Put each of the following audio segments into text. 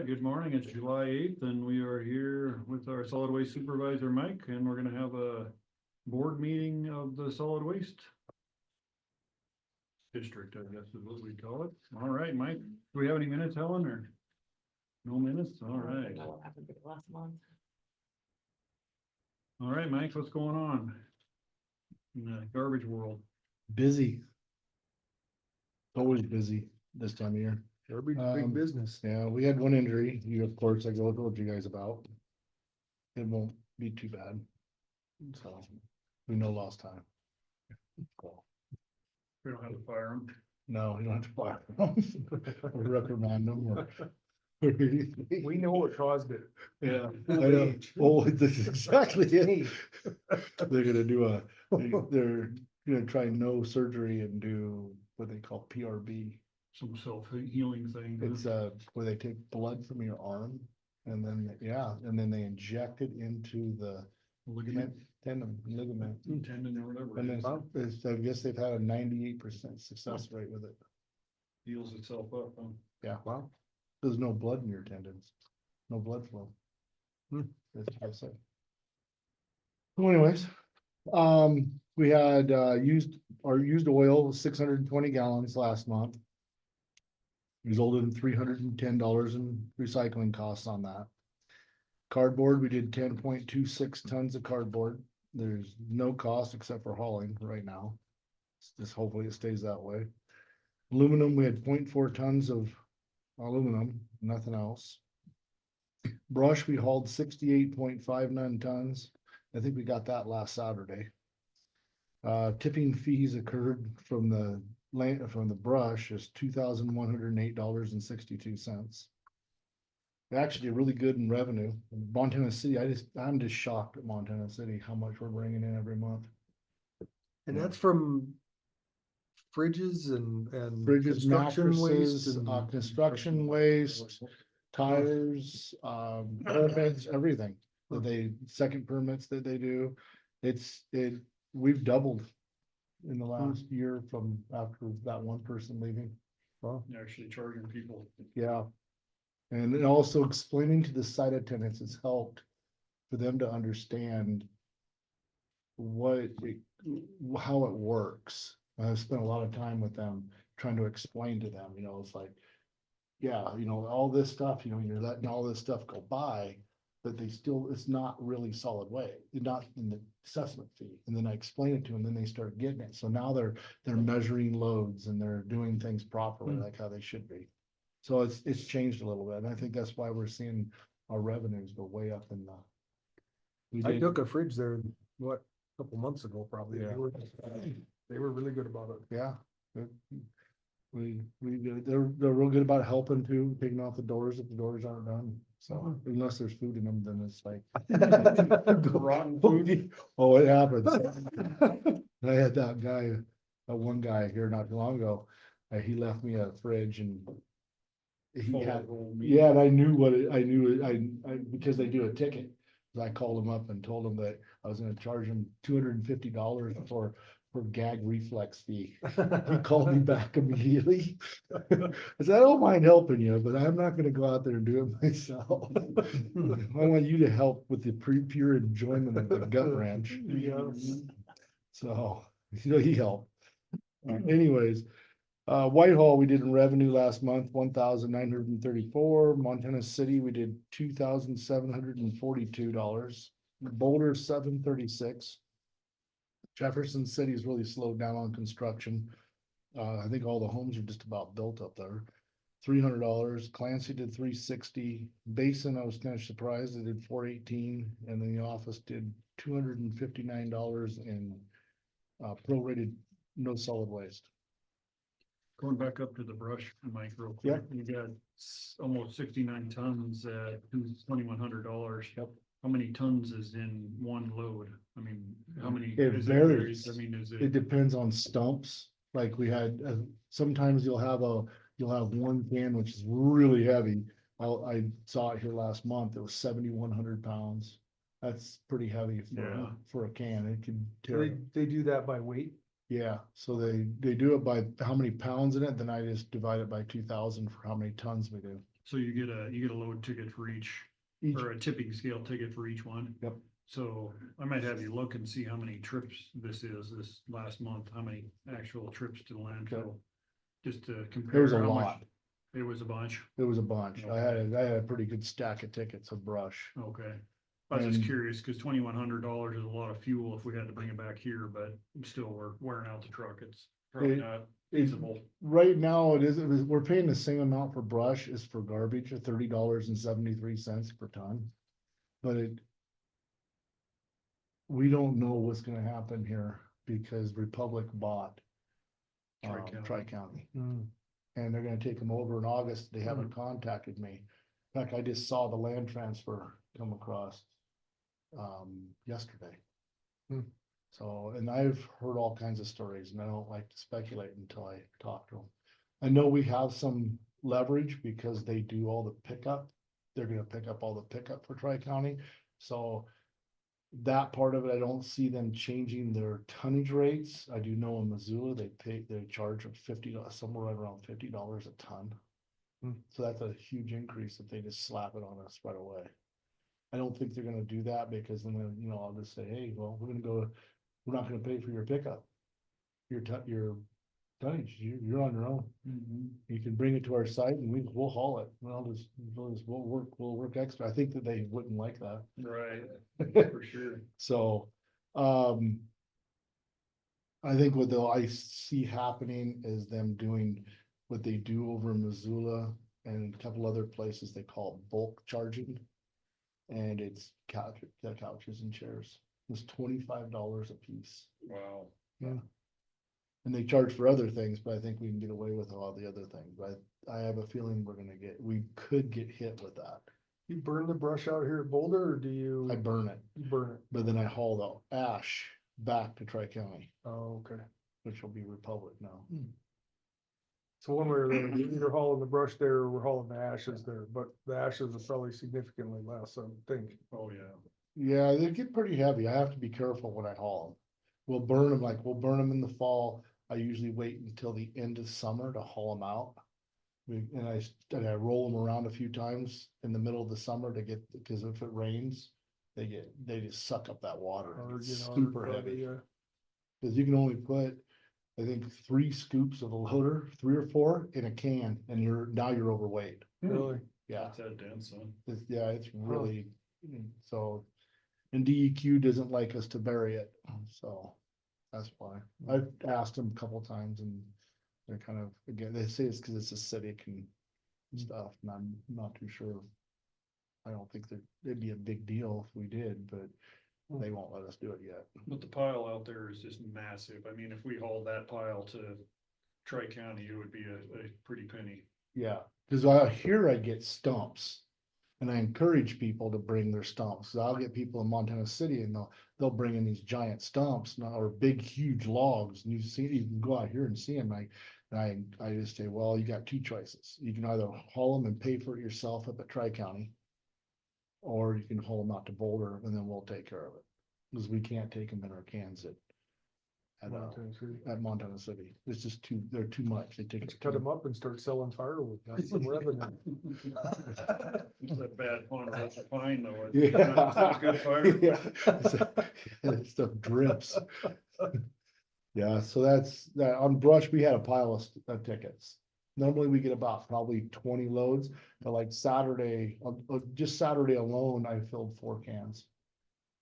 right, good morning. It's July 8th and we are here with our solid waste supervisor, Mike, and we're gonna have a board meeting of the solid waste district, I guess is what we call it. All right, Mike, do we have any minutes, Helen, or? No minutes? All right. What happened last month? All right, Mike, what's going on in the garbage world? Busy. Always busy this time of year. Garbage, Um, big business. Yeah, we had one injury, of course, I told you guys about. It won't be too bad. So, we know lost time. We don't have to fire them. No, you don't have to fire them. Or reprimand them or. We know what caused it. Yeah, I know. Oh, this is exactly it. They're gonna do they're gonna try no surgery and do what they call PRB. Some self-healing thing. It's where they take blood from your arm and then, and then they inject it into the Ligament, tendon ligament. tendon or whatever. And it then is. I guess they've had a 98% success rate with it. Heals itself up, huh? Yeah, wow. There's no blood in your tendons, no blood flow. That's what I say. So anyways, we had used oil, 620 gallons last month. Resulted in $310 in recycling costs on that. Cardboard, we did 10.26 tons of cardboard. There's no cost except for hauling right now. Just hopefully it stays that way. Aluminum, we had 0.4 tons of aluminum, nothing else. Brush, we hauled 68.59 tons. I think we got that last Saturday. Tipping fees occurred from the brush is $2,108.62. Actually really good in revenue. Montana City, I'm just shocked at Montana City, how much we're bringing in every month. And that's from fridges and Bridges, construction waste mattresses, and construction waste, tires, permits, everything. That second permits that they do. We've doubled in the last year from after that one person leaving. Actually charging people. Yeah. And then also explaining to the site attendants has helped for them to understand how it works. I've spent a lot of time with them trying to explain to them, it's like, all this stuff, you're letting all this stuff go by, but it's not really solid waste, not in the assessment fee. And then I explain it to them, then they start getting it. So now they're measuring loads and they're doing things properly, like how they should be. So it's changed a little bit. And I think that's why we're seeing our revenues go way up in I took a fridge there, a couple months ago, probably. Yeah. They were really good about it. Yeah. They're real good about helping too, taking off the doors if the doors aren't done. So unless there's food in them, then it's like. Rotten food. Oh, it happens. I had that one guy here not too long ago, he left me a fridge and he had, and I knew because they do a ticket. I called him up and told him that I was gonna charge him $250 for gag reflex fee. He called me back immediately. I said, I don't mind helping you, but I'm not gonna go out there and do it myself. I want you to help with the pure enjoyment of the gut wrench. So, he helped. Anyways, Whitehall, we did in revenue last month, 1,934. Montana City, we did $2,742. Boulder, 736. Jefferson City is really slowed down on construction. I think all the homes are just about built up there. $300. Clancy did $360. Basin, I was kind of surprised, they did $418, and then the office did $259 in prorated no solid waste. Going back up to the brush, Mike, real quick, you got almost 69 tons at $2,100. Yep. How many tons is in one load? I mean, how many? It is varies. I mean, It depends on stumps. Like we had, sometimes you'll have one can, which is really heavy. I saw it here last month. It was 7,100 pounds. That's pretty heavy for a can. It can tear. They do that by weight. Yeah, so they do it by how many pounds in it, then I just divide it by 2,000 for how many tons we do. So you get a load ticket for each, Each, or a tipping scale ticket for each one? Yep. So I might have you look and see how many trips this is this last month, how many actual trips to the landfill. Just to compare. there was a how much- lot, It was a bunch, it was a bunch, I had a pretty good stack of tickets of brush. okay. I was just And- curious, cause $2,100 is a lot of fuel if we had to bring it back here, but still we're wearing out the truck, it's probably It- not It's, feasible. right now, we're paying the same amount for brush as for garbage, at $30.73 per ton. But we don't know what's gonna happen here because Republic bought Tri-County. Tri-County. Hmm. And they're gonna take them over in August. They haven't contacted me. In fact, I just saw the land transfer come across yesterday. Hmm. So, and I've heard all kinds of stories and I don't like to speculate until I talk to them. I know we have some leverage because they do all the pickup. They're gonna pick up all the pickup for Tri-County. So that part of it, I don't see them changing their tonnage rates. I do know in Missoula, they charge somewhere right around $50 a ton. Hmm. So that's a huge increase if they just slap it on us right away. I don't think they're gonna do that because then, I'll just say, hey, well, we're not gonna pay for your pickup. Your tonnage, you're on your own. You can bring it to our site and we'll haul it. We'll work extra. I think that they wouldn't like that. Right, for sure. So, I think what I see happening is them doing what they do over in Missoula and a couple other places they call it bulk charging. And it's couches and chairs. It's $25 a piece. Wow. And they charge for other things, but I think we can get away with all the other things. But I have a feeling we could get hit with that. You burn the brush out here at Boulder, or do you? I burn it, You burn it. but then I haul the ash back to Tri-County, Oh, okay. which will be Republic now. So one way or the other, we're either hauling the brush there or we're hauling the ashes there, but the ashes are probably significantly less, I would think. Oh, yeah. Yeah, they get pretty heavy. I have to be careful when I haul them. We'll burn them in the fall. I usually wait until the end of summer to haul them out. I roll them around a few times in the middle of the summer because if it rains, they just suck up that water. Or, It's you know, super everybody, heavy. Cause you can only put, I think, 3 scoops of a loader, 3 or 4 in a can, and you're overweight. Really? Yeah, That's that dense, huh? it's really, so, and DEQ doesn't like us to bury it, so that's why. I've asked them a couple times and they're kind of, again, they say it's cause it's acidic and stuff, and I'm not too sure. I don't think that it'd be a big deal if we did, but they won't let us do it yet. But the pile out there is just massive. I mean, if we hauled that pile to Tri-County, it would be a pretty penny. Yeah, cause here I get stumps. And I encourage people to bring their stumps. 'Cause I'll get people in Montana City and they'll bring in these giant stumps or big, huge logs. And you can go out here and see them. I just say, well, you got 2 choices. You can either haul them and pay for it yourself up at Tri-County. Or you can haul them out to Boulder and then we'll take care of it. Cause we can't take them in our cans at Montana City. It's just they're too much. They take. Let's cut them up and start selling firewood. That's some revenue. It's that bad Ponderosa pine though. Yeah. It's good fire. Yeah. That stuff drips. Yeah, so that's that. On brush, we had a pile of tickets. Normally we get about probably 20 loads, but like Saturday, just Saturday alone, I filled 4 cans.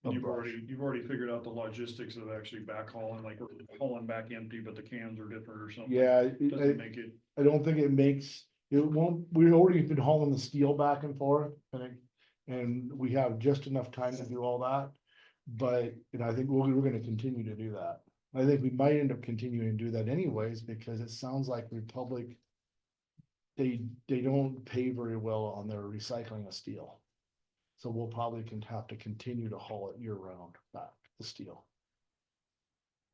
And of brush. you've already figured out the logistics of actually backhauling, like we're hauling back empty, but the cans are different or something. Yeah, Doesn't make it, I don't think it won't, we already been hauling the steel back and forth and we have just enough time to do all that. But, I think we're gonna continue to do that. I think we might end up continuing to do that anyways, because it sounds like Republic, they don't pay very well on their recycling of steel. So we'll probably have to continue to haul it year round back, the steel.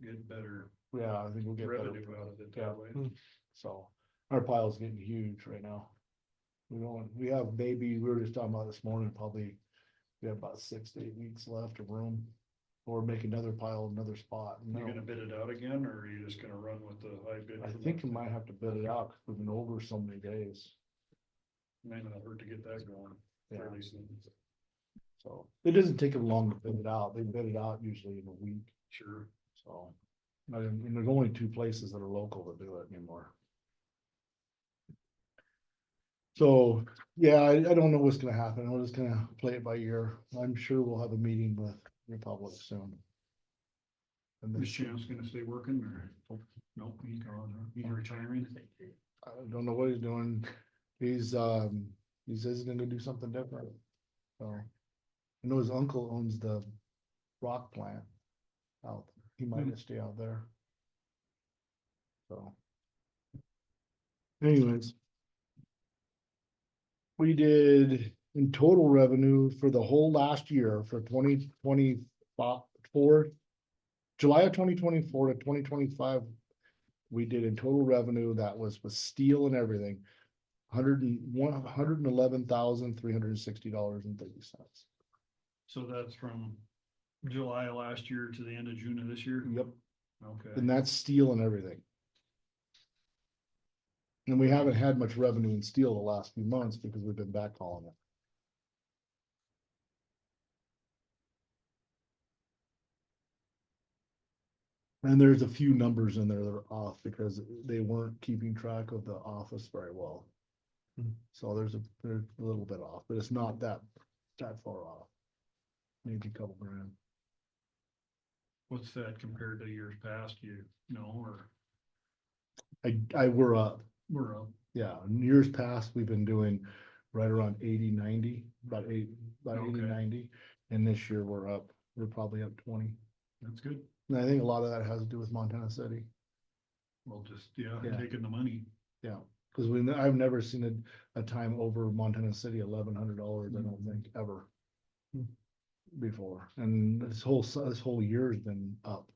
get better Yeah, I think we'll get better. revenue out of it Yeah. that way. So our pile's getting huge right now. We have maybe, we were just talking about this morning, probably we have about 6 to 8 weeks left of room or make another pile, in another spot. You No. gonna bid it out again, or are you just gonna run with the high bid? I for think that? we might have to bid it out, because we've been over so many days, Might not hurt to get that going yeah, fairly soon. so. It doesn't take them long to bid it out, they bid it out usually in a week, Sure. so. And there's only two places that are local to do it anymore. So, yeah, I don't know what's gonna happen, we're just gonna play it by ear, I'm sure we'll have a meeting with Republic soon. And then Is Champs gonna stay working or? Nope, he's gone, huh? He's retiring. I don't know what he's doing, he says he's gonna do something different. So, I know his uncle owns the rock plant out, he might just stay out there. So. Anyways. We did in total revenue for the whole last year for 2024, July of 2024 to 2025. We did in total revenue that was with steel and everything, $111,360.30. So that's from July of last year to the end of June of this year? Yep, Okay. and that's steel and everything. And we haven't had much revenue in steel the last few months because we've been backhauling it. And there's a few numbers in there that are off because they weren't keeping track of the office very well. So there's a little bit off, but it's not that far off. Maybe a couple grand. What's that compared to years past, you know, or We're up, we're up? yeah, in years past, we've been doing right around 80, 90, about 80, Okay. 90. And this year we're probably up 20. That's good. And I think a lot of that has to do with Montana City. Well, just, Yeah. taking the money. Yeah, because I've never seen a time over Montana City, $1,100, I don't think, ever. Before, and this whole year has been up.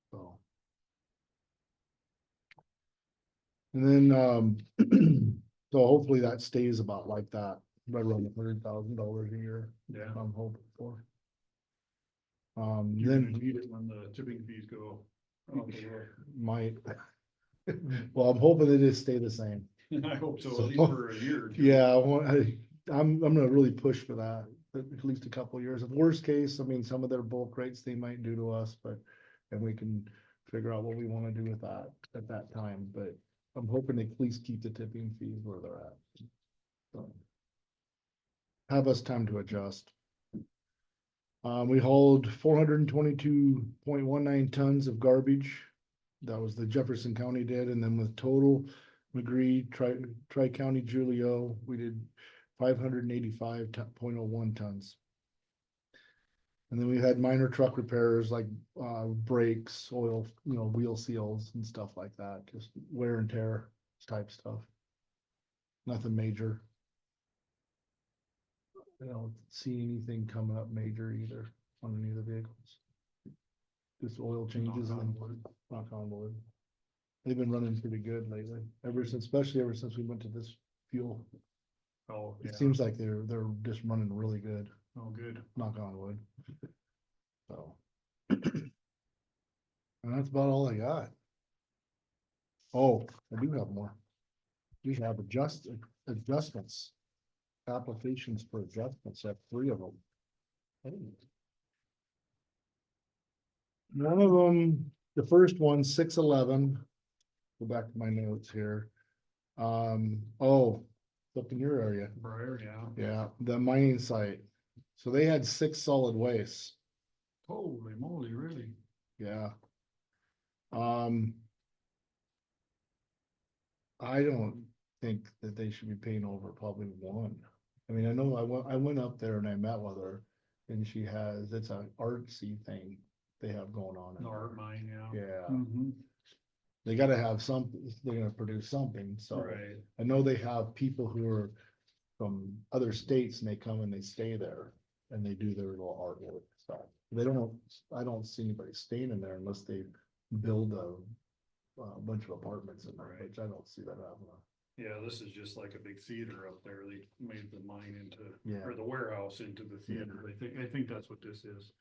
So. And then, so hopefully that stays about like that, right around $100,000 a year, Yeah. I'm hoping for. You're gonna Then need it when the tipping fees go up a little. might, well, I'm hoping they just stay the same. I hope so, So, at least for a year or two. Yeah, I'm gonna really push for that, at least a couple of years. At worst case, I mean, some of their bulk rates they might do to us, but, and we can figure out what we wanna do with that at that time, but I'm hoping they at least keep the tipping fees where they're at. So. Have us time to adjust. We hauled 422.19 tons of garbage. That was the Jefferson County did, and then with total McGree, Tri-County Julio, we did 585.01 tons. And then we had minor truck repairs like brakes, oil, wheel seals and stuff like that, just wear and tear type stuff. Nothing major. I don't see anything coming up major either on any of the vehicles. Just oil changes and knock on wood. They've been running pretty good lately, especially ever since we went to this fuel. Oh, yeah. It seems like they're just running really good, Oh, good. knock on wood. So. And that's about all I got. Oh, I do have more. We have adjustments. Applications for adjustments, I have 3 of them. One of them, the first one, 611. Go back to my notes here. Up in your area. Briar, yeah. Yeah, the mining site. So they had 6 solid wastes. Holy moly, really? Yeah. I don't think that they should be paying over probably 1. I mean, I know I went up there and I met with her, and it's an artsy thing they have going on. The art mine, yeah. Yeah, Mhm. they gotta have something, they're gonna produce something, so. Right. I know they have people who are from other states and they come and they stay there and they do their little artwork stuff. I don't see anybody staying in there unless they build a bunch of apartments in there, Right. which I don't see that happening. Yeah, this is just like a big theater up there. They made the mine into, Yeah. or the warehouse into the theater. I think that's what this is.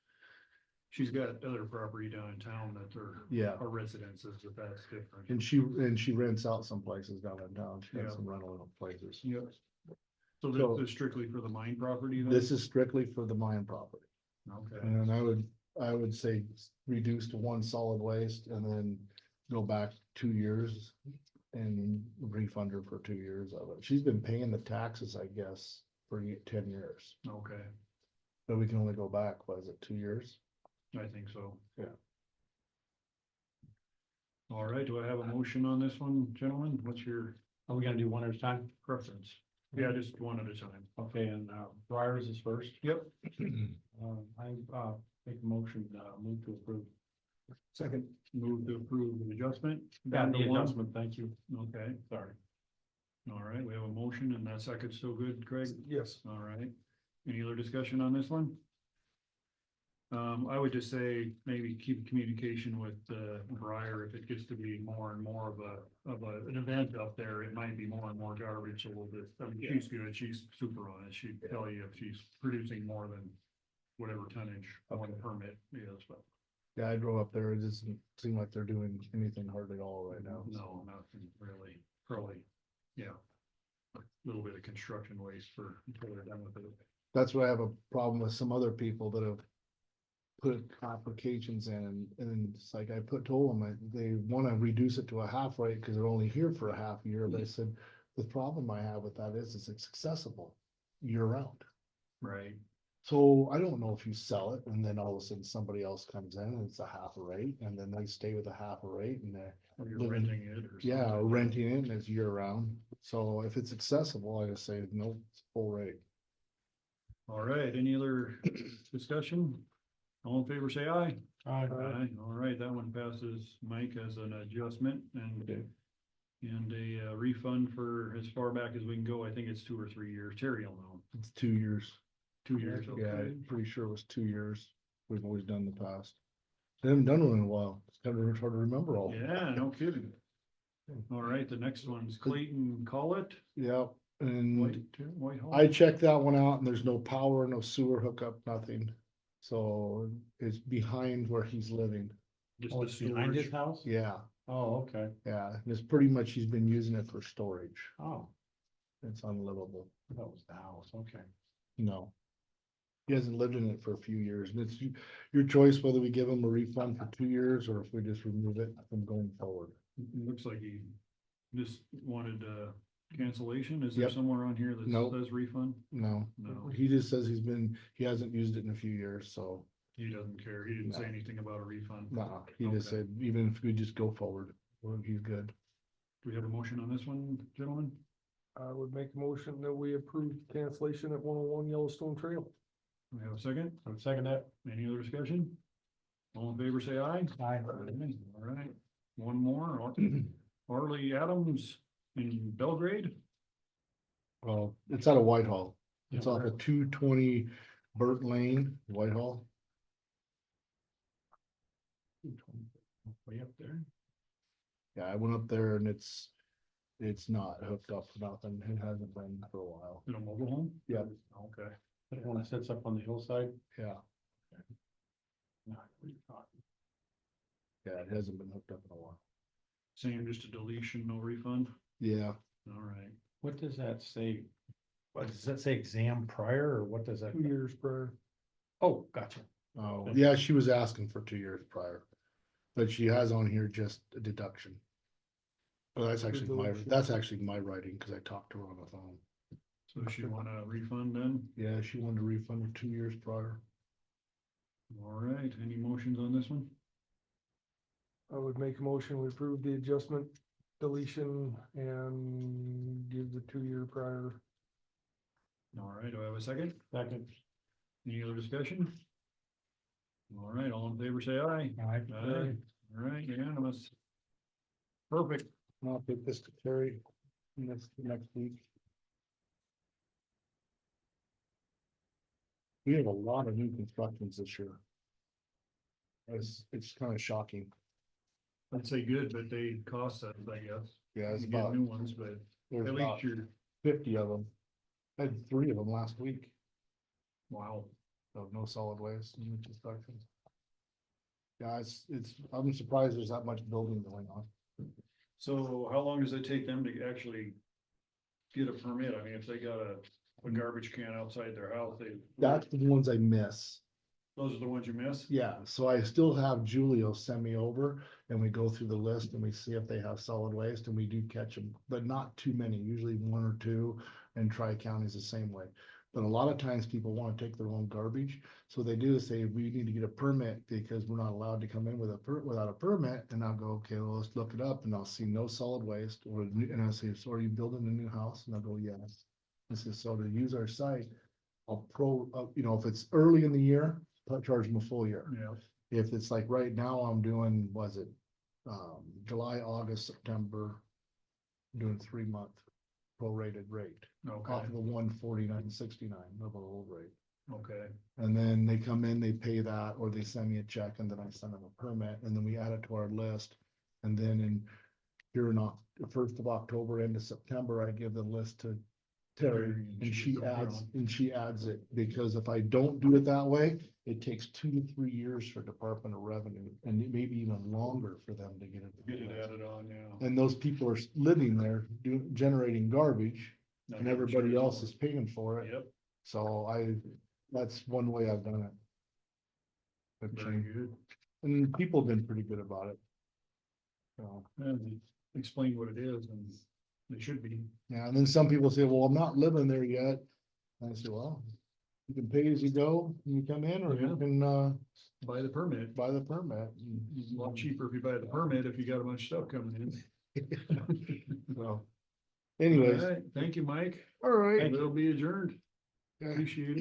she's got other property down in town that are, Yeah, are residences, but that's different. and she rents out some places down in town. She has Yeah. some rental places. Yep. So So- this is strictly for the mine property then? This is strictly for the mine property. Okay, And I would say reduce to one solid waste and then go back 2 years and refund her for 2 years of it. She's been paying the taxes, I guess, for 10 years, okay, but we can only go back, was it 2 years? I think so. Yeah. All right, do I have a motion on this one, gentlemen? What's your Are we gonna do one at a time? preference? Yeah, just one at a time. Okay, and, Briars is first. Yep. I make a motion, move to approve. Second. Move to approve the adjustment. Yeah, down the to one. adjustment, thank you, Okay, sorry. all right, we have a motion and that second still good, Craig? Yes, All right, any other discussion on this one? I would just say maybe keep communication with, Briar, if it gets to be more and more an event up there, it might be more and more garbage a little bit. I mean, she's good, she's super on it, she'd tell you if she's producing more than whatever tonnage on the permit is, but Yeah, I drove up there. It doesn't seem like they're doing anything hard at all right now. no, nothing really, probably, yeah. A little bit of construction waste until they're done with it. That's why I have a problem with some other people that have put applications in and it's like told them they want to reduce it to a half rate because they're only here for a half year. But I said, the problem I have with that is it's accessible year round. Right, So I don't know if you sell it and then all of a sudden somebody else comes in and it's a half a rate and then they stay with a half a rate and they're, or you're Living- renting it or something. yeah, or renting it and it's year round. So if it's accessible, I just say, no, it's full rate. All right, any other discussion? All in favor, say aye. Aye. Aye, all right, that one passes, Mike, as an adjustment and a refund for as far back as we can go. I think it's 2 or 3 years. Terry will know. It's 2 years. 2 years, Yeah, okay. I'm pretty sure it was 2 years. We've always done in the past. I haven't done one in a while. It's kind of hard to remember all. Yeah, no kidding. All right, the next one's Clayton Collett. Yeah, and Whitehall. I checked that one out and there's no power, no sewer hookup, nothing. So it's behind where he's living. Just Oh, the it's behind his storage. house? Yeah, Oh, okay, yeah. And it's pretty much, he's been using it for storage. oh, It's unlivable. that was the house, okay. No. He hasn't lived in it for a few years and it's your choice whether we give him a refund for 2 years or if we just remove it from going forward. Looks like he just wanted cancellation. Is there Yep. somewhere on here that Nope. says refund? No, No, he just says he hasn't used it in a few years, so, he doesn't care. He didn't say No. anything about a refund. nah, he just Okay. said, even if we just go forward, well, he's good. Do we have a motion on this one, gentlemen? I would make a motion that we approve cancellation at 101 Yellowstone Trail. Do we have a second? I would second that. Any other discussion? All in favor, say aye. Aye. All right, one more, Harley Adams in Belgrade. Well, it's out of Whitehall. It's Yeah. off of 220 Burt Lane, Whitehall. Way up there. Yeah, I went up there and it's not hooked up for nothing. It hasn't been for a while. In a mobile home? Yeah. Okay, That one that sits up on the hillside? Yeah, No, what are you talking? yeah, it hasn't been hooked up in a while. same, just a deletion, no refund, Yeah, all right. What does that say? What, does that say exam prior, or what does that? 2 years prior. Oh, gotcha. oh, yeah, she was asking for 2 years prior. But she has on here just a deduction. Well, that's actually my writing, cause I talked to her on the phone. So does she want a refund then? Yeah, she wanted a refund of 2 years prior. All right, any motions on this one? I would make a motion, we approve the adjustment, deletion, and give the 2 year prior. All right, do I have a second? Second. Any other discussion? All right, all in favor, say aye. Aye. Aye. All right, unanimous. Perfect. And I'll take this to Terry next week. We have a lot of new constructions this year. It's kind of shocking. I'd say good, but they cost us, I guess. Yeah, it's You get about, new ones, but there's at about least you're, 50 of them. I had 3 of them last week wow. of no solid waste and new constructions. Yeah, I'm surprised there's that much building going on. So how long does it take them to actually get a permit? I mean, if they got a garbage can outside their house, That's the ones I miss. those are the ones you miss? Yeah, so I still have Julio send me over and we go through the list and we see if they have solid waste and we do catch them, but not too many, usually one or two. And Tri-County is the same way. But a lot of times people want to take their own garbage. So they do say, we need to get a permit because we're not allowed to come in without a permit. And I'll go, okay, well, let's look it up and I'll see no solid waste and I'll say, so are you building a new house? And I'll go, yes. I said, so to use our site, if it's early in the year, I'll charge them a full year. Yeah, If it's like right now, I'm doing, July, August, September, doing 3 month prorated rate okay, off of the 149.69 of our old rate. okay, And then they come in, they pay that, or they send me a check and then I send them a permit and then we add it to our list. And then here in the 1st of October into September, I give the list to Terry and she adds it, because if I don't do it that way, it takes 2 to 3 years for Department of Revenue and it may be even longer for them to get it. get it added on, yeah. And those people are living there generating garbage Not and getting everybody charged else more. is paying for it. Yep, So that's one way I've done it. But, very good. and people have been pretty good about it. So, And explain what it is and they should be. yeah, and then some people say, well, I'm not living there yet. And I say, well, you can pay as you go, when you come in, or you Yeah. can, Buy the permit. buy the permit. It's a lot cheaper if you buy the permit if you got a bunch of stuff coming in. So, anyways, All right, thank you, Mike. all right. We'll be adjourned. Yeah. Appreciate it.